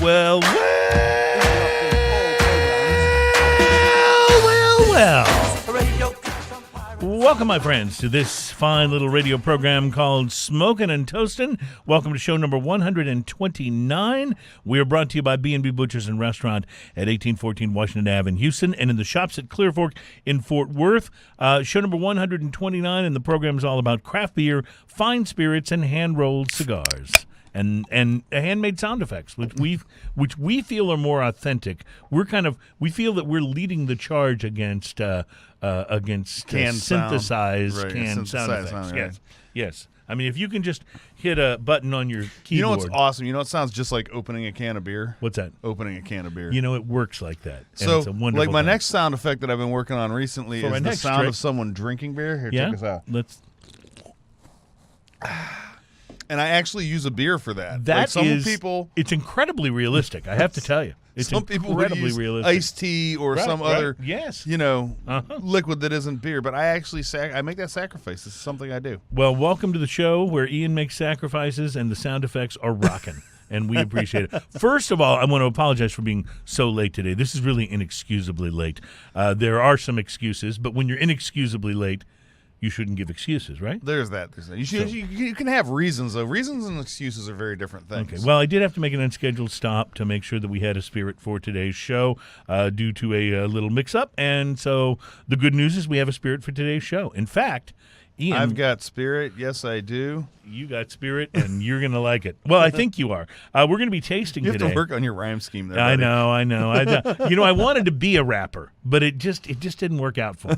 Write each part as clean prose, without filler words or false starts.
Well. Welcome, my friends, to this fine little radio program called Smokin' and Toastin'. Welcome to show number 129. We are brought to you by B&B Butchers and Restaurant at 1814 Washington Ave in Houston and in the shops at Clear Fork in Fort Worth. Show number 129, and the program is all about craft beer, fine spirits, and hand-rolled cigars. And handmade sound effects, which we feel are more authentic. We feel that we're leading the charge against synthesized canned sound effects. Right. Yes. I mean, if you can just hit a button on your keyboard. You know what's awesome? You know, it sounds just like opening a can of beer. What's that? Opening a can of beer. You know, it works like that. So, it's a wonderful like my thing. next sound effect that I've been working on recently is the sound of someone drinking beer. Here, check this out. And I actually use a beer for that. It's incredibly realistic, I have to tell you. It's some people would use realistic. iced tea or some other, Uh-huh. liquid that isn't beer. But I actually I make that sacrifice. This is something I do. Well, welcome to the show where Ian makes sacrifices and the sound effects are rocking, and we appreciate it. First of all, I want to apologize for being so late today. This is really inexcusably late. There are some excuses, but when you're inexcusably late, you shouldn't give excuses, right? There's that. You can have reasons, though. Reasons and excuses are very different things. Okay. Well, I did have to make an unscheduled stop to make sure that we had a spirit for today's show due to a little mix-up. And so the good news is we have a spirit for today's show. In fact, Ian, I've got spirit. Yes, I do. You got spirit, and you're going to like it. Well, I think you are. We're going to be tasting today. You have to work on your rhyme scheme there, I buddy. know. I wanted to be a rapper, but it just didn't work out for me.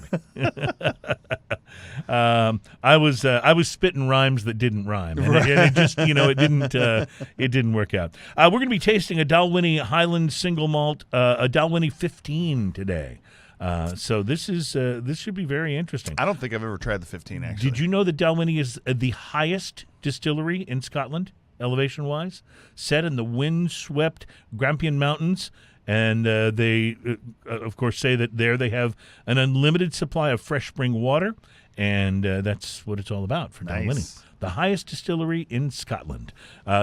I was spitting rhymes that didn't rhyme, and it just it didn't work out. We're going to be tasting a Dalwhinnie Highland Single Malt, a Dalwhinnie 15 today. So this should be very interesting. I don't think I've ever tried the 15, actually. Did you know that Dalwhinnie is the highest distillery in Scotland, elevation-wise? Set in the wind-swept Grampian Mountains. And they, of course, say that there they have an unlimited supply of fresh spring water, and that's what it's all about for Dalwhinnie. The highest distillery in Scotland.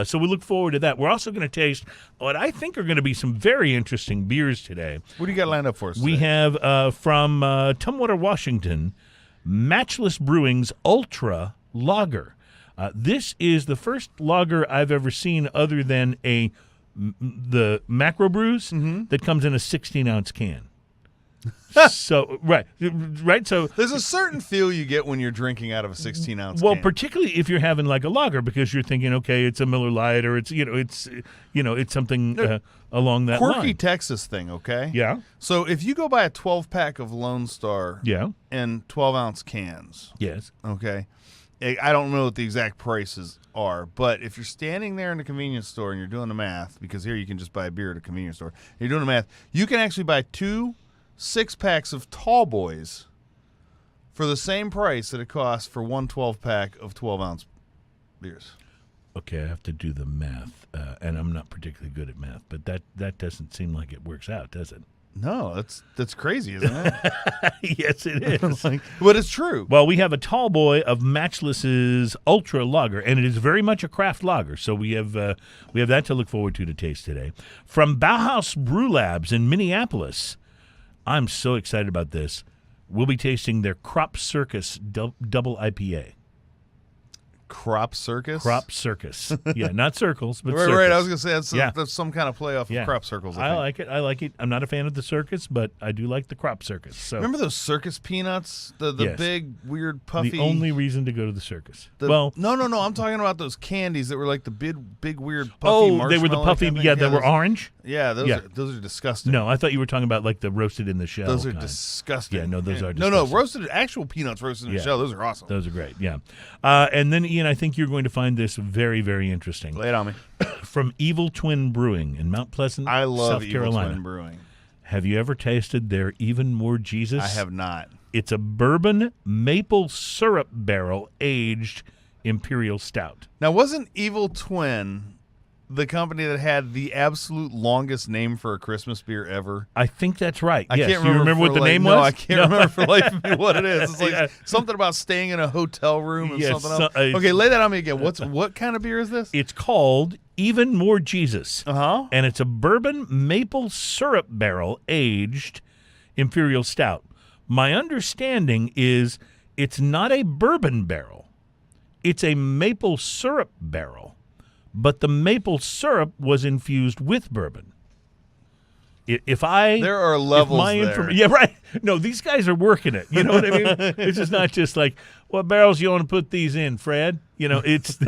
So we look forward to that. We're also going to taste what I think are going to be some very interesting beers today. What do you got lined up for us today? We have from Tumwater, Washington, Matchless Brewing's Ultra Lager. This is the first lager I've ever seen other than the macro brews that comes in a 16-ounce can. So right. So there's a certain feel you get when you're drinking out of a 16-ounce. Well, can. particularly if you're having like a lager, because you're thinking, okay, it's a Miller Lite, or it's something along that line. Quirky Texas thing, okay? Yeah. So if you go buy a 12-pack of Lone Star, in 12-ounce cans, yes, okay. I don't know what the exact prices are, but if you're standing there in the convenience store and you're doing the math, because here you can just buy a beer at a convenience store, you're doing the math, you can actually buy 2 6-packs of Tall Boys for the same price that it costs for one 12-pack of 12-ounce beers. Okay, I have to do the math, and I'm not particularly good at math, but that doesn't seem like it works out, does it? No, that's crazy, isn't it? Yes, it is. But it's true. Well, we have a Tall Boy of Matchless's Ultra Lager, and it is very much a craft lager. So we have that to look forward to taste today. From Bauhaus Brew Labs in Minneapolis, I'm so excited about this. We'll be tasting their Crop Circus double IPA. Crop Circus? Crop Circus. Yeah, not circles, but right, circus. Right, I was going to say that's some kind of playoff of crop circles. I like it. I'm not a fan of the circus, but I do like the crop circus. So remember those circus peanuts? The big, weird, puffy... The only reason to go to the circus. No. I'm talking about those candies that were like the big weird, puffy marshmallow. Oh, they were the puffy, that were orange? Yeah, those are disgusting. No, I thought you were talking about like the roasted in the shell. Those are disgusting. Yeah, no, those are disgusting. No, actual peanuts roasted in the shell. Those are awesome. Those are great, yeah. And then, Ian, I think you're going to find this very, very interesting. Lay it on me. From Evil Twin Brewing in Mount Pleasant, I love South Carolina. Evil Twin Brewing. Have you ever tasted their Even More Jesus? I have not. It's a bourbon maple syrup barrel aged imperial stout. Now, wasn't Evil Twin the company that had the absolute longest name for a Christmas beer ever? I think that's right. I yes. can't remember. You remember what the name was? No, I can't remember for life of me what it is. It's like something about staying in a hotel room and something else. Okay, lay that on me again. What kind of beer is this? It's called Even More Jesus. Uh-huh. And it's a bourbon maple syrup barrel aged imperial stout. My understanding is it's not a bourbon barrel. It's a maple syrup barrel, but the maple syrup was infused with bourbon. There are levels there. Yeah, right. No, these guys are working it. You know what I mean? It's just not just like, what barrels you want to put these in, Fred? You know, it's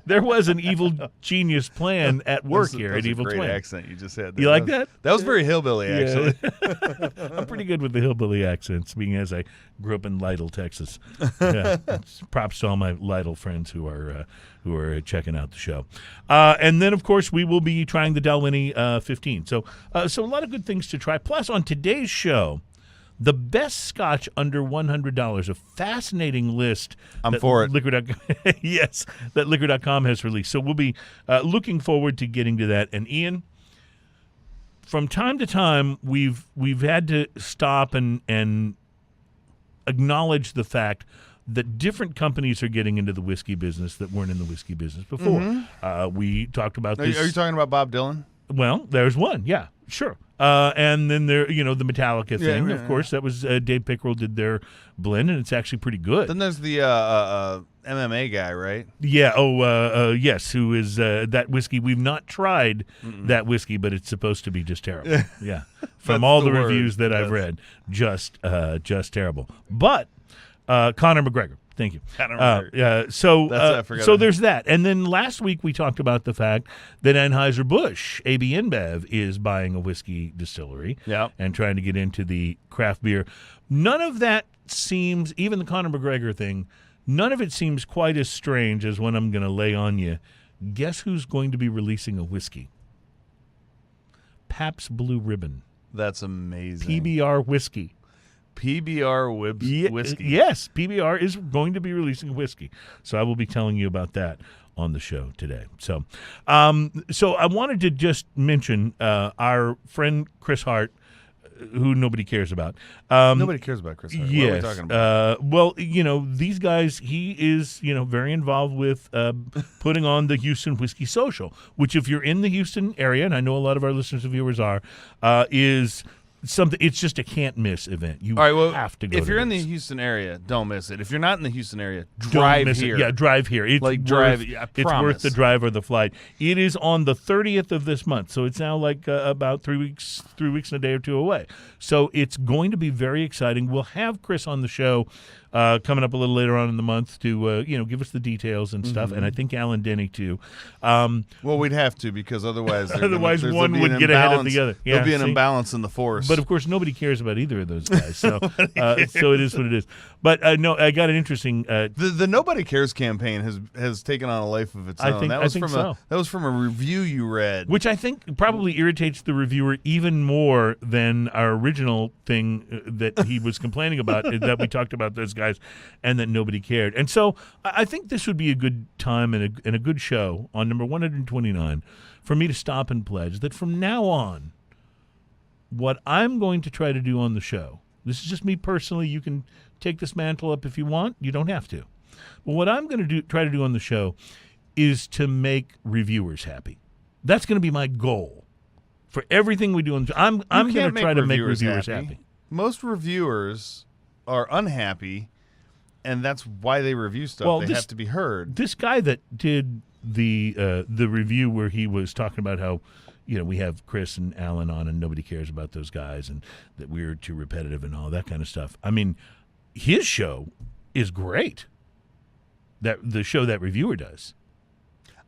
there was an evil genius plan at work here at Evil Twin. Great accent you just had there. You like that? That was very hillbilly, actually. I'm pretty good with the hillbilly accents, being as I grew up in Lytle, Texas. Yeah. Props to all my Lytle friends who are checking out the show. And then, of course, we will be trying the Dalwhinnie 15. So a lot of good things to try. Plus, on today's show, the best scotch under $100, a fascinating list. I'm for it. Yes, that Liquor.com has released. So we'll be looking forward to getting to that. And Ian, from time to time, we've had to stop and acknowledge the fact that different companies are getting into the whiskey business that weren't in the whiskey business before. Mm-hmm. We talked about this. Are you talking about Bob Dylan? Well, there's one. Yeah, sure. And then there, the Metallica thing. Of course, that was Dave Pickerel did their blend, and it's actually pretty good. Then there's the MMA guy, right? Yeah. Oh, yes. Who is that whiskey? We've not tried that whiskey, but it's supposed to be just terrible. Yeah. From all the reviews that I've read, just terrible. But Conor McGregor. Thank you. So there's that. And then last week we talked about the fact that Anheuser-Busch, AB InBev, is buying a whiskey distillery and trying to get into the craft beer. None of that seems, even the Conor McGregor thing, none of it seems quite as strange as when I'm going to lay on you. Guess who's going to be releasing a whiskey? Pabst Blue Ribbon. That's amazing. PBR whiskey. PBR whiskey. Yes, PBR is going to be releasing whiskey. So I will be telling you about that on the show today. So I wanted to just mention our friend Chris Hart, who nobody cares about. Nobody cares about Chris Hart. Yes. What are we talking about? Well, these guys, he is, very involved with putting on the Houston Whiskey Social, which if you're in the Houston area, and I know a lot of our listeners and viewers are, is something. It's just a can't miss event. You have to go. If you're in the Houston area, don't miss it. If you're not in the Houston area, drive here. Yeah, drive here. It's drive. It's worth the drive or the flight. It is on the 30th of this month, so it's now like about 3 weeks and a day or two away. So it's going to be very exciting. We'll have Chris on the show coming up a little later on in the month to give us the details and stuff, and I think Alan Denny too. Well, we'd have to, because otherwise one would get ahead of the other. There'll be an imbalance in the force. But of course, nobody cares about either of those guys. So so it is what it is. But no, I got an interesting. The Nobody Cares campaign has taken on a life of its own. That was from a review you read, which I think probably irritates the reviewer even more than our original thing that he was complaining about, that we talked about those guys and that nobody cared. And so I think this would be a good time and a good show on number 129 for me to stop and pledge that from now on, what I'm going to try to do on the show, this is just me personally, you can take this mantle up if you want, you don't have to. But what I'm going to try to do on the show is to make reviewers happy. That's going to be my goal for everything we do. I'm going to try to make reviewers happy. Most reviewers are unhappy, and that's why they review stuff. Well, they have to be heard. This guy that did the review where he was talking about how we have Chris and Alan on and nobody cares about those guys and that we're too repetitive and all that kind of stuff. I mean, his show is great. The show that reviewer does.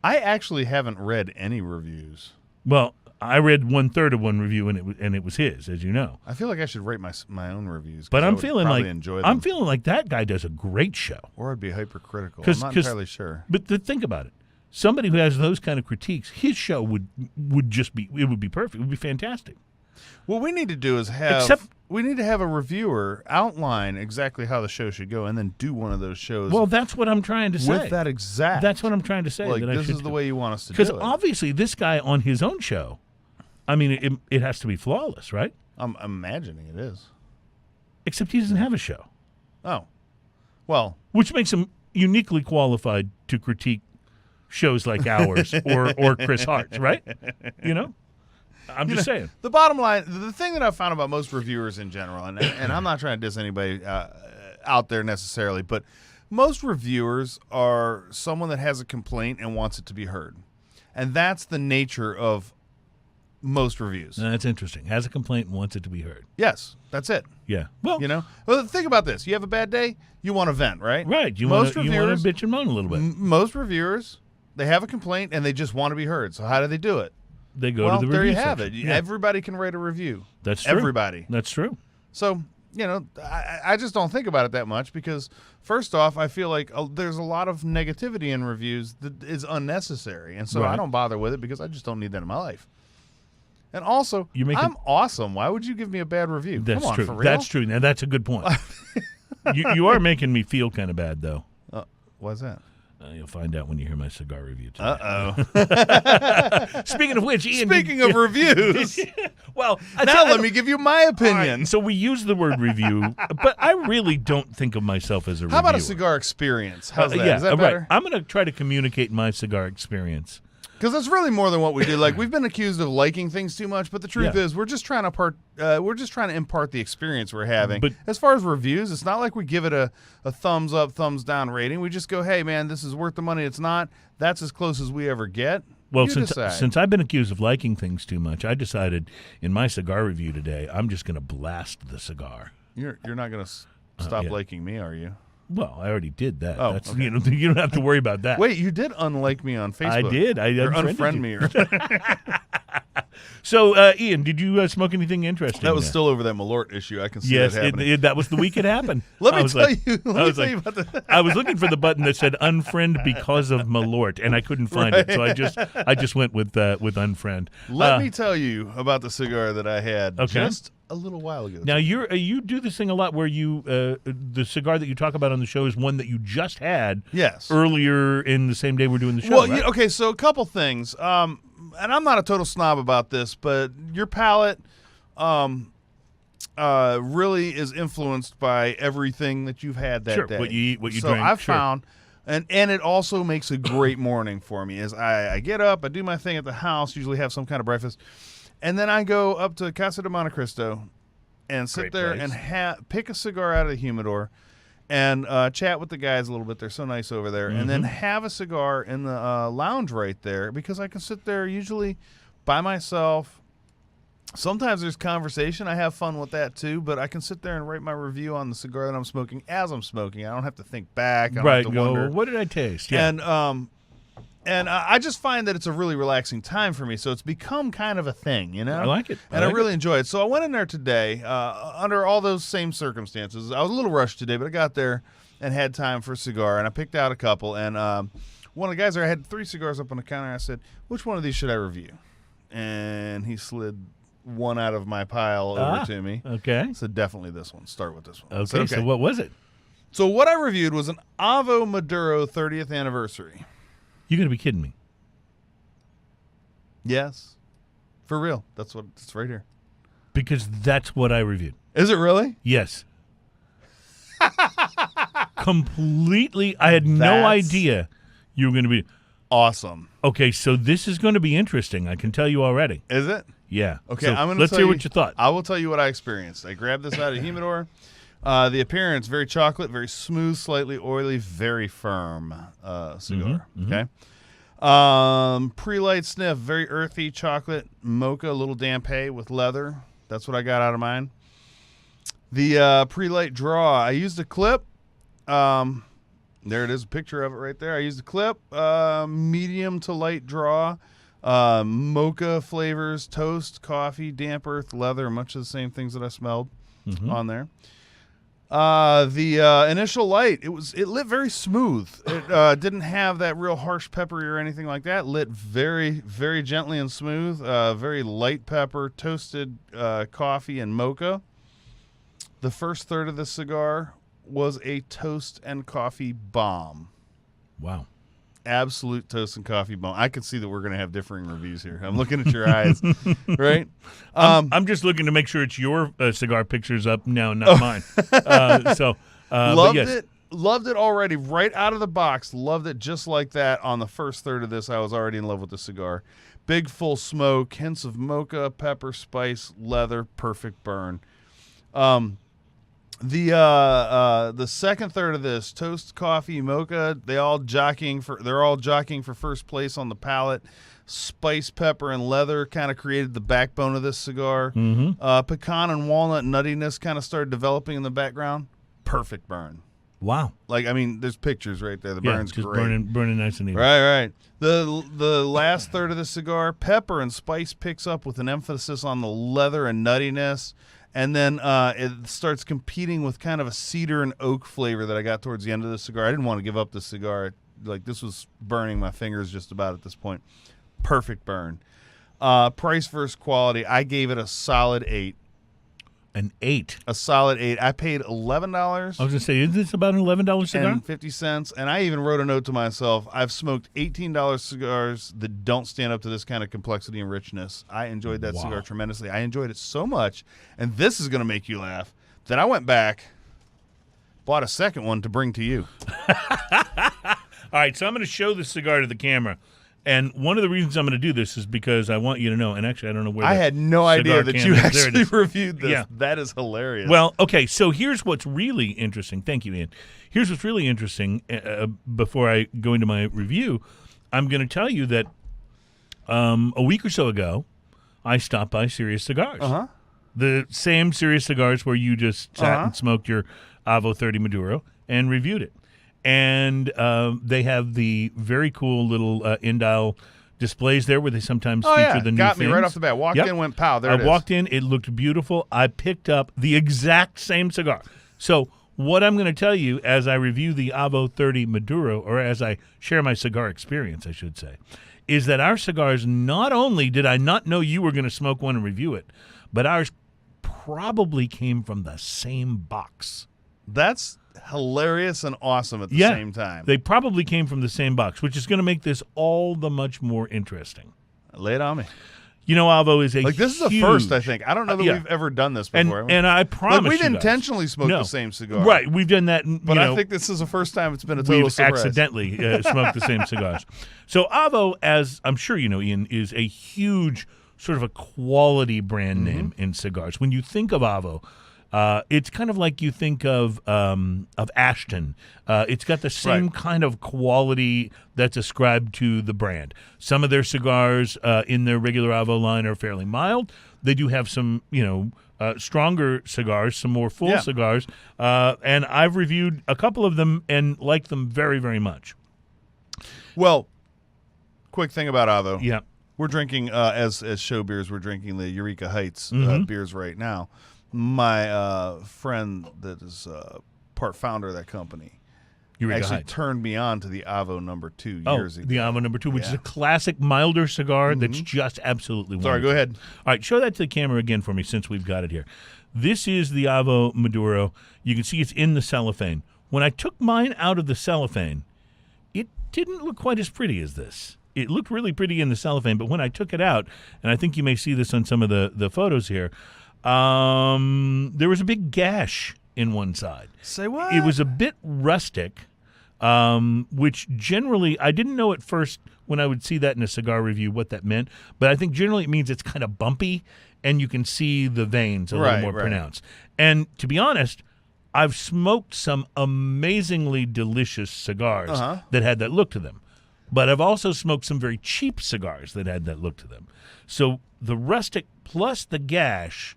I actually haven't read any reviews. Well, I read 1/3 of one review and it was his, as you know. I feel like I should rate my own reviews. But I'm feeling like that guy does a great show. Or I'd be hypercritical. I'm not entirely sure. But think about it. Somebody who has those kind of critiques, his show would just be perfect. It would be fantastic. What we need to do is have a reviewer outline exactly how the show should go and then do one of those shows. Well, that's what I'm trying to say. With that exact. That's what I'm trying to say. Like, this is the way you want us to do it. Because obviously this guy on his own show, I mean, it has to be flawless, right? I'm imagining it is. Except he doesn't have a show. Oh. Well. Which makes him uniquely qualified to critique shows like ours or Chris Hart's, right? You know? I'm just saying. The bottom line, the thing that I've found about most reviewers in general, and I'm not trying to diss anybody out there necessarily, but most reviewers are someone that has a complaint and wants it to be heard. And that's the nature of most reviews. That's interesting. Has a complaint and wants it to be heard. Yes, that's it. Yeah. Well, Well, think about this. You have a bad day, you want to vent, right? Right. You want to bitch and moan a little bit. Most reviewers, they have a complaint and they just want to be heard. So how do they do it? They go to the review there you section. have it. Yeah. Everybody can write a review. That's true. Everybody. That's true. So, I just don't think about it that much because, first off, I feel like there's a lot of negativity in reviews that is unnecessary. And so I don't bother with it because I just don't need that in my life. And also, I'm awesome. Why would you give me a bad review? That's Come on, true. for real? That's true. Now, that's a good point. you are making me feel kind of bad, though. Why's that? You'll find out when you hear my cigar review today. Uh-oh. Speaking of which, Ian. Speaking of reviews. Well, now let me give you my opinion. Right, so we use the word review, but I really don't think of myself as a reviewer. How about a cigar experience? How's that? Is that better? Right. I'm going to try to communicate my cigar experience. Because that's really more than what we do. Like, we've been accused of liking things too much, but the truth is, we're just trying to impart the experience we're having. But as far as reviews, it's not like we give it a thumbs up, thumbs down rating. We just go, hey man, this is worth the money. It's not. That's as close as we ever get. Well, since I've been accused of liking things too much, I decided in my cigar review today, I'm just going to blast the cigar. You're not going to stop liking me, are you? Well, I already did that. Oh, That's, okay. You don't have to worry about that. Wait, you did unlike me on Facebook. I did. I unfriend me. So, Ian, did you smoke anything interesting? That was still over that Malort issue. I can see that happening. That was the week it happened. Let me tell you about that. I was looking for the button that said unfriend because of Malort, and I couldn't find it, so I just went with unfriend. Let me tell you about the cigar that I had just a little while ago. Now, you do this thing a lot where the cigar that you talk about on the show is one that you just had earlier in the same day we're doing the show. Well, right? Okay, so a couple things. And I'm not a total snob about this, but your palate really is influenced by everything that you've had that day. What you eat, what you drink. drink. So I've found, and it also makes a great morning for me, is I get up, I do my thing at the house, usually have some kind of breakfast, and then I go up to Casa de Monte Cristo and sit there and pick a cigar out of the humidor and chat with the guys a little bit. They're so nice over there. And then have a cigar in the lounge right there because I can sit there usually by myself. Sometimes there's conversation. I have fun with that too, but I can sit there and write my review on the cigar that I'm smoking as I'm smoking. I don't have to think back. I don't have to wonder. What did I taste? Yeah. And I just find that it's a really relaxing time for me, so it's become kind of a thing, I like it. I really enjoy it. So I went in there today under all those same circumstances. I was a little rushed today, but I got there and had time for a cigar, and I picked out a couple. And one of the guys there, I had 3 cigars up on the counter. I said, which one of these should I review? And he slid one out of my pile over to me. Okay. I said, definitely this one. Start with this one. Okay, so what was it? So what I reviewed was an AVO Maduro 30th anniversary. You're going to be kidding me. Yes. For real. It's right here. Because that's what I reviewed. Is it really? Yes. Completely. I had no idea you were going to be. Awesome. Okay, so this is going to be interesting. I can tell you already. Is it? Yeah. Okay, so let's hear what you thought. I will tell you what I experienced. I grabbed this out of the humidor. The appearance, very chocolate, very smooth, slightly oily, very firm cigar. Okay. Pre-light sniff, very earthy, chocolate, mocha, a little dampe with leather. That's what I got out of mine. The pre-light draw, I used a clip. There it is, a picture of it right there. I used a clip, medium to light draw, mocha flavors, toast, coffee, damp earth, leather, much of the same things that I smelled on there. The initial light, it lit very smooth. It didn't have that real harsh peppery or anything like that. It lit very, very gently and smooth. Very light pepper, toasted coffee, and mocha. The first third of the cigar was a toast and coffee bomb. Wow. Absolute toast and coffee bomb. I can see that we're going to have differing reviews here. I'm looking at your eyes, right? I'm just looking to make sure it's your cigar pictures up now, not mine. Loved but yes. it. Loved it already right out of the box. Loved it just like that. On the first third of this, I was already in love with the cigar. Big full smoke, hints of mocha, pepper, spice, leather, perfect burn. The second third of this, toast, coffee, mocha, they're all jockeying for first place on the palate. Spice, pepper, and leather kind of created the backbone of this cigar. Pecan and walnut nuttiness kind of started developing in the background. Perfect burn. Wow. Like, I mean, there's pictures right there. The burn's just great. burning nice and even. Right. The last third of the cigar, pepper and spice picks up with an emphasis on the leather and nuttiness. And then it starts competing with kind of a cedar and oak flavor that I got towards the end of the cigar. I didn't want to give up the cigar. Like, this was burning my fingers just about at this point. Perfect burn. Price versus quality, I gave it a solid 8. An 8. A solid 8. I paid $11. I was going to say, is this about an $11 cigar? And 50 cents. And I even wrote a note to myself. I've smoked $18 cigars that don't stand up to this kind of complexity and richness. I enjoyed that cigar tremendously. I enjoyed it so much. And this is going to make you laugh. That I went back, bought a second one to bring to you. All right, so I'm going to show this cigar to the camera. And one of the reasons I'm going to do this is because I want you to know, and actually I don't know where I had no idea that you actually reviewed this. Yeah. That is hilarious. Well, okay, so here's what's really interesting. Thank you, Ian. Here's what's really interesting before I go into my review. I'm going to tell you that a week or so ago, I stopped by Serious Cigars. The same Serious Cigars where you just sat and smoked your AVO 30 Maduro and reviewed it. And they have the very cool little in-dial displays there where they sometimes feature the new Got things. me right off the bat. Walked in, went pow, there it is. I walked in, it looked beautiful. I picked up the exact same cigar. So what I'm going to tell you as I review the AVO 30 Maduro, or as I share my cigar experience, I should say, is that our cigars, not only did I not know you were going to smoke one and review it, but ours probably came from the same box. That's hilarious and awesome at the same time. They probably came from the same box, which is going to make this all the much more interesting. Lay it on me. You know, AVO is this is a first, I think. I don't know that we've ever done this before. And I promise we've you intentionally smoked the same cigar. Right, we've done that. But I think this is the first time it's been a total surprise. We've accidentally smoked the same cigars. So AVO, as I'm sure you know, Ian, is a huge sort of a quality brand name in cigars. When you think of AVO, it's kind of like you think of Ashton. It's got the same kind of quality that's ascribed to the brand. Some of their cigars in their regular AVO line are fairly mild. They do have some, stronger cigars, some more full cigars. And I've reviewed a couple of them and like them very, very much. Well, quick thing about AVO. Yeah. We're drinking, as show beers, we're drinking the Eureka Heights beers right now. My friend that is part founder of that company actually turned me on to the AVO number 2 years ago. The AVO number 2, which is a classic, milder cigar that's just absolutely wonderful. Sorry, go ahead. All right, show that to the camera again for me since we've got it here. This is the AVO Maduro. You can see it's in the cellophane. When I took mine out of the cellophane, it didn't look quite as pretty as this. It looked really pretty in the cellophane, but when I took it out, and I think you may see this on some of the photos here, there was a big gash in one side. Say what? It was a bit rustic, which generally, I didn't know at first when I would see that in a cigar review what that meant, but I think generally it means it's kind of bumpy and you can see the veins a little more pronounced. And to be honest, I've smoked some amazingly delicious cigars that had that look to them. But I've also smoked some very cheap cigars that had that look to them. So the rustic plus the gash,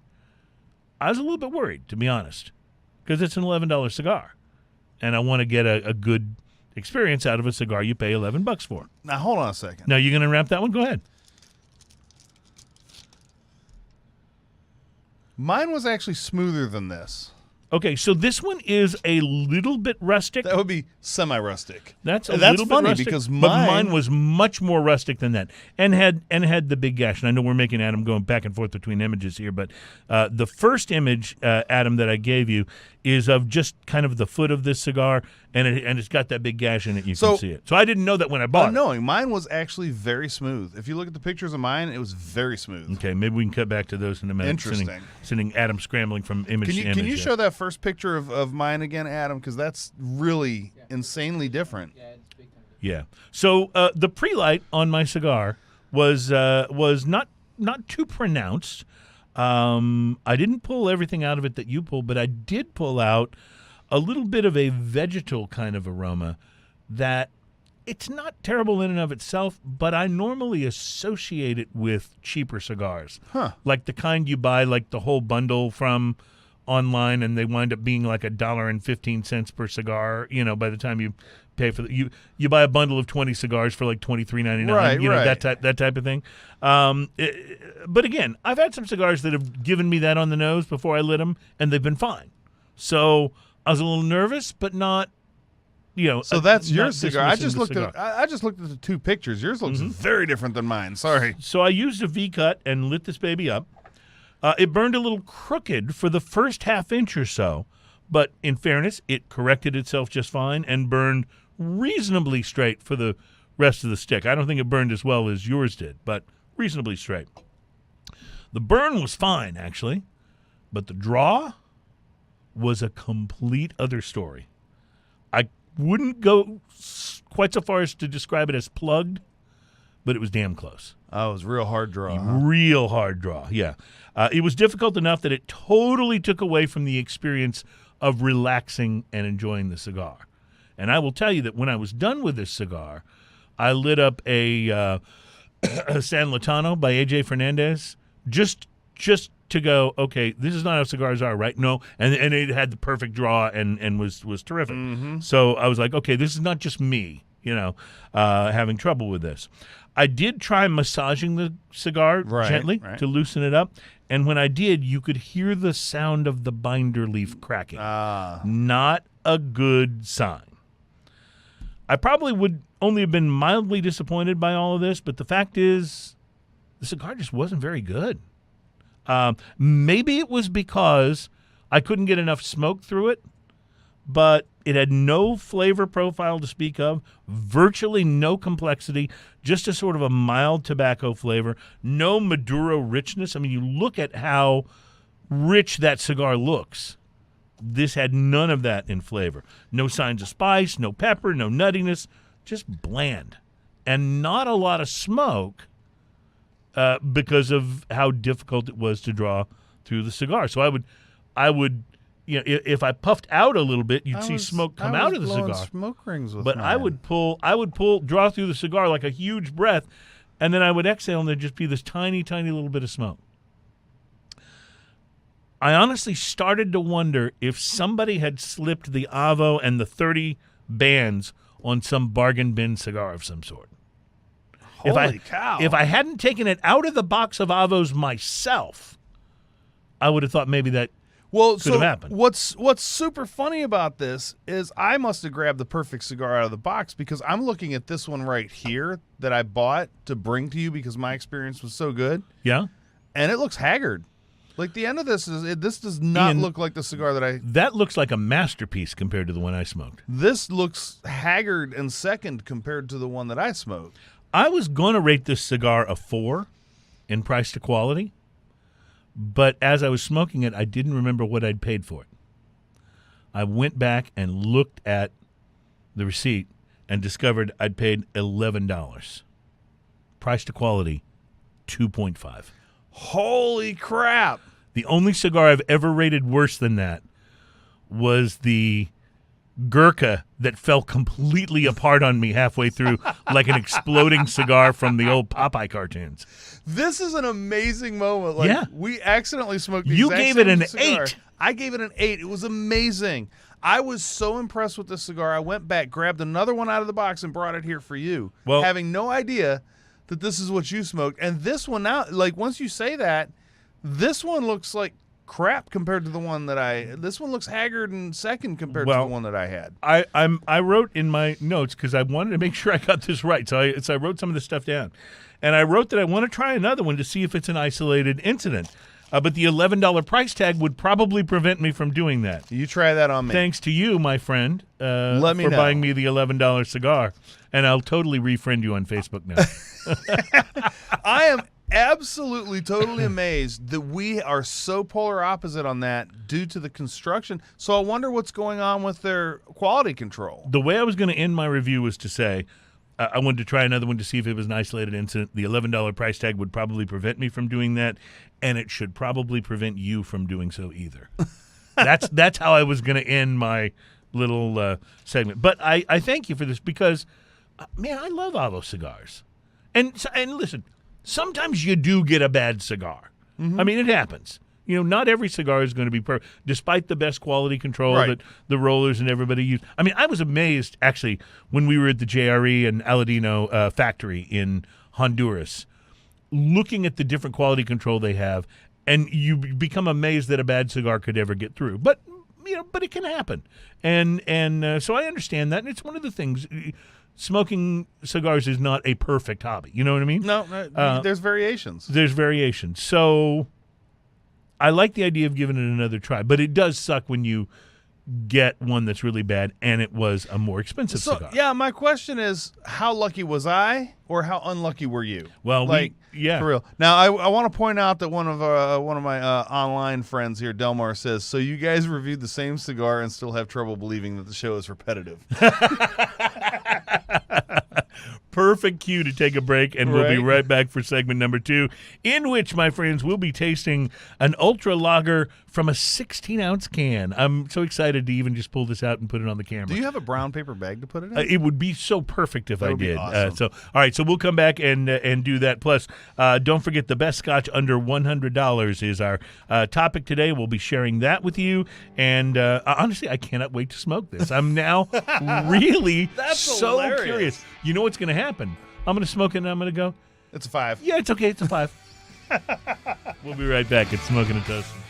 I was a little bit worried, to be honest, because it's an $11 cigar. And I want to get a good experience out of a cigar you pay $11 for. Now, hold on a second. Now, you're going to wrap that one? Go ahead. Mine was actually smoother than this. Okay, so this one is a little bit rustic. That would be semi-rustic. That's little funny bit rustic, because but mine was much more rustic than that, and had the big gash. And I know we're making Adam going back and forth between images here, but the first image, Adam, that I gave you is of just kind of the foot of this cigar, and it's got that big gash in it. You can see it. So I didn't know that when I bought it. Knowing mine was actually very smooth. If you look at the pictures of mine, it was very smooth. Okay, maybe we can cut back to those in a minute. Interesting. Sending Adam scrambling from image to image. Can you show that first picture of mine again, Adam? Because that's really insanely different. Yeah, it's big time. Yeah. So the pre-light on my cigar was not too pronounced. I didn't pull everything out of it that you pulled, but I did pull out a little bit of a vegetal kind of aroma that it's not terrible in and of itself, but I normally associate it with cheaper cigars. Like the kind you buy like the whole bundle from online, and they wind up being like $1.15 per cigar, by the time you pay for you buy a bundle of 20 cigars for like $23.99, right. that type of thing. But again, I've had some cigars that have given me that on the nose before I lit them, and they've been fine. So I was a little nervous, but not. So that's your cigar. I dismissing just the looked cigar. at. I just looked at the two pictures. Yours looks very different than mine. Sorry. So I used a V-cut and lit this baby up. It burned a little crooked for the first half inch or so, but in fairness, it corrected itself just fine and burned reasonably straight for the rest of the stick. I don't think it burned as well as yours did, but reasonably straight. The burn was fine, actually, but the draw was a complete other story. I wouldn't go quite so far as to describe it as plugged, but it was damn close. Oh, it was a real hard draw. Huh? Real hard draw, yeah. It was difficult enough that it totally took away from the experience of relaxing and enjoying the cigar. And I will tell you that when I was done with this cigar, I lit up a San Latano by A.J. Fernandez just to go, okay, this is not how cigars are, right? No, and it had the perfect draw and was terrific. So I was like, okay, this is not just me, having trouble with this. I did try massaging the cigar gently to loosen it up, and when I did, you could hear the sound of the binder leaf cracking. Not a good sign. I probably would only have been mildly disappointed by all of this, but the fact is, the cigar just wasn't very good. Maybe it was because I couldn't get enough smoke through it, but it had no flavor profile to speak of, virtually no complexity, just a sort of a mild tobacco flavor, no Maduro richness. I mean, you look at how rich that cigar looks. This had none of that in flavor. No signs of spice, no pepper, no nuttiness, just bland. And not a lot of smoke because of how difficult it was to draw through the cigar. So I would, if I puffed out a little bit, you'd see smoke come out of the cigar. Smoke rings with but mine. I would draw through the cigar like a huge breath, and then I would exhale, and there'd just be this tiny, tiny little bit of smoke. I honestly started to wonder if somebody had slipped the AVO and the 30 bands on some bargain bin cigar of some sort. Holy cow. If I hadn't taken it out of the box of AVOs myself, I would have thought maybe that could have happened. What's super funny about this is I must have grabbed the perfect cigar out of the box, because I'm looking at this one right here that I bought to bring to you because my experience was so good. Yeah? And it looks haggard. Like the end of this does not look like the cigar That looks like a masterpiece compared to the one I smoked. This looks haggard and second compared to the one that I smoked. I was going to rate this cigar a 4 in price to quality, but as I was smoking it, I didn't remember what I'd paid for it. I went back and looked at the receipt and discovered I'd paid $11. Price to quality, 2.5. Holy crap. The only cigar I've ever rated worse than that was the Gurkha that fell completely apart on me halfway through like an exploding cigar from the old Popeye cartoons. This is an amazing moment. Like, we accidentally smoked the You exact gave same it an cigar. 8. I gave it an 8. It was amazing. I was so impressed with this cigar. I went back, grabbed another one out of the box, and brought it here for you, having no idea that this is what you smoked. And this one now, like, once you say that, this one looks like crap compared to the one that this one looks haggard and second compared to the one that I had. I wrote in my notes because I wanted to make sure I got this right. So I wrote some of this stuff down. And I wrote that I want to try another one to see if it's an isolated incident. But the $11 price tag would probably prevent me from doing that. You try that on me. Thanks to you, my friend, Let me for know. buying me the $11 cigar. And I'll totally refriend you on Facebook now. I am absolutely, totally amazed that we are so polar opposite on that due to the construction. So I wonder what's going on with their quality control. The way I was going to end my review was to say I wanted to try another one to see if it was an isolated incident. The $11 price tag would probably prevent me from doing that, and it should probably prevent you from doing so either. That's how I was going to end my little segment. But I thank you for this because, man, I love AVO cigars. And listen, sometimes you do get a bad cigar. Mm-hmm. I mean, it happens. You know, not every cigar is going to be perfect, despite the best quality control that the rollers and everybody use. I mean, I was amazed, actually, when we were at the JRE and Aladino factory in Honduras, looking at the different quality control they have, and you become amazed that a bad cigar could ever get through. But, you know, but it can happen. And so I understand that, and it's one of the things. Smoking cigars is not a perfect hobby. You know what I mean? No, there's variations. There's variations. So I like the idea of giving it another try, but it does suck when you get one that's really bad and it was a more expensive cigar. Yeah, my question is, how lucky was I or how unlucky were you? Well, for real. Now, I want to point out that one of my online friends here, Delmar, says, so you guys reviewed the same cigar and still have trouble believing that the show is repetitive. Perfect cue to take a break, and we'll be right back for segment number 2, in which, my friends, we'll be tasting an ultra lager from a 16-ounce can. I'm so excited to even just pull this out and put it on the camera. Do you have a brown paper bag to put it in? It would be so perfect if I did. Awesome. All right, so we'll come back and do that. Plus, don't forget the best scotch under $100 is our topic today. We'll be sharing that with you. And honestly, I cannot wait to smoke this. I'm now really so hilarious. curious. You know what's going to happen? I'm going to smoke it and I'm going to go, It's a 5. yeah, it's okay. It's a 5. We'll be right back at Smoking and Toasting.